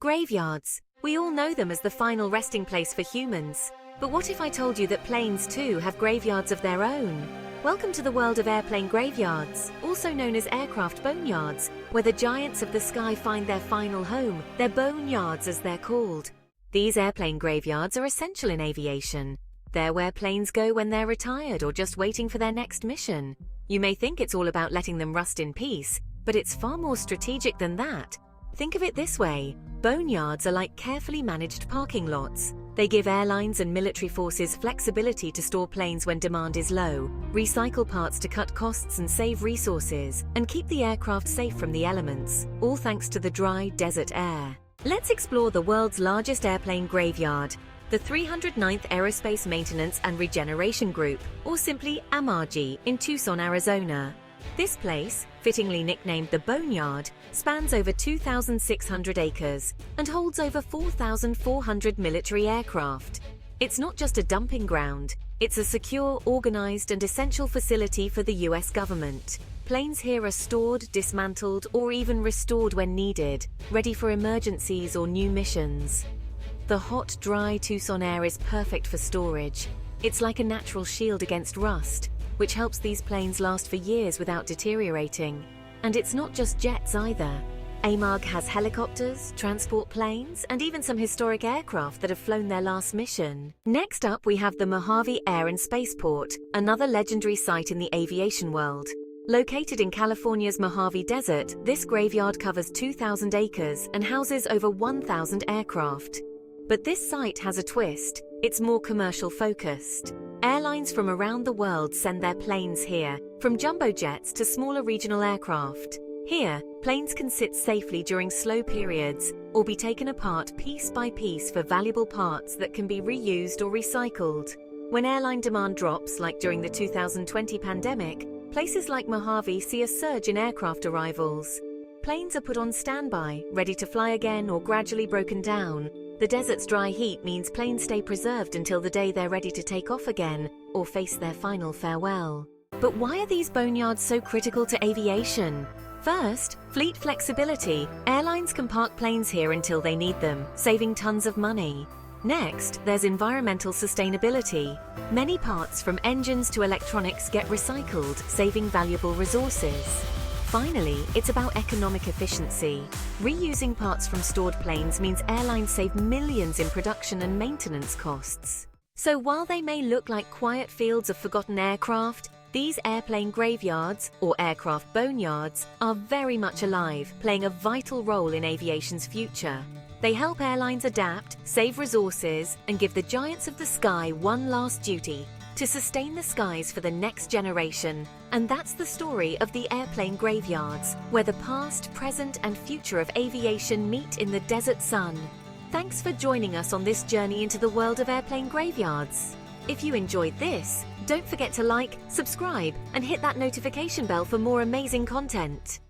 Graveyards. We all know them as the final resting place for humans. But what if I told you that planes too have graveyards of their own? Welcome to the world of airplane graveyards, also known as aircraft boneyards, where the giants of the sky find their final home. They're boneyards as they're called. These airplane graveyards are essential in aviation. They're where planes go when they're retired or just waiting for their next mission. You may think it's all about letting them rust in peace, but it's far more strategic than that. Think of it this way: boneyards are like carefully managed parking lots. They give airlines and military forces flexibility to store planes when demand is low, recycle parts to cut costs and save resources, and keep the aircraft safe from the elements, all thanks to the dry desert air. Let's explore the world's largest airplane graveyard, the 309th Aerospace Maintenance and Regeneration Group, or simply AMARG, in Tucson, Arizona. This place, fittingly nicknamed the Boneyard, spans over 2,600 acres and holds over 4,400 military aircraft. It's not just a dumping ground, it's a secure, organized and essential facility for the US government. Planes here are stored, dismantled or even restored when needed, ready for emergencies or new missions. The hot, dry Tucson air is perfect for storage. It's like a natural shield against rust, which helps these planes last for years without deteriorating. And it's not just jets either. AMARG has helicopters, transport planes, and even some historic aircraft that have flown their last mission. Next up, we have the Mojave Air and Spaceport, another legendary site in the aviation world. Located in California's Mojave Desert, this graveyard covers 2,000 acres and houses over 1,000 aircraft. But this site has a twist. It's more commercial focused. Airlines from around the world send their planes here, from jumbo jets to smaller regional aircraft. Here, planes can sit safely during slow periods or be taken apart piece by piece for valuable parts that can be reused or recycled. When airline demand drops, like during the 2020 pandemic, places like Mojave see a surge in aircraft arrivals. Planes are put on standby, ready to fly again or gradually broken down. The desert's dry heat means planes stay preserved until the day they're ready to take off again or face their final farewell. But why are these boneyards so critical to aviation? First, fleet flexibility. Airlines can park planes here until they need them, saving tons of money. Next, there's environmental sustainability. Many parts from engines to electronics get recycled, saving valuable resources. Finally, it's about economic efficiency. Reusing parts from stored planes means airlines save millions in production and maintenance costs. So while they may look like quiet fields of forgotten aircraft, these airplane graveyards, or aircraft boneyards, are very much alive, playing a vital role in aviation's future. They help airlines adapt, save resources, and give the giants of the sky one last duty: to sustain the skies for the next generation. And that's the story of the airplane graveyards, where the past, present and future of aviation meet in the desert sun. Thanks for joining us on this journey into the world of airplane graveyards. If you enjoyed this, don't forget to like, subscribe and hit that notification bell for more amazing content.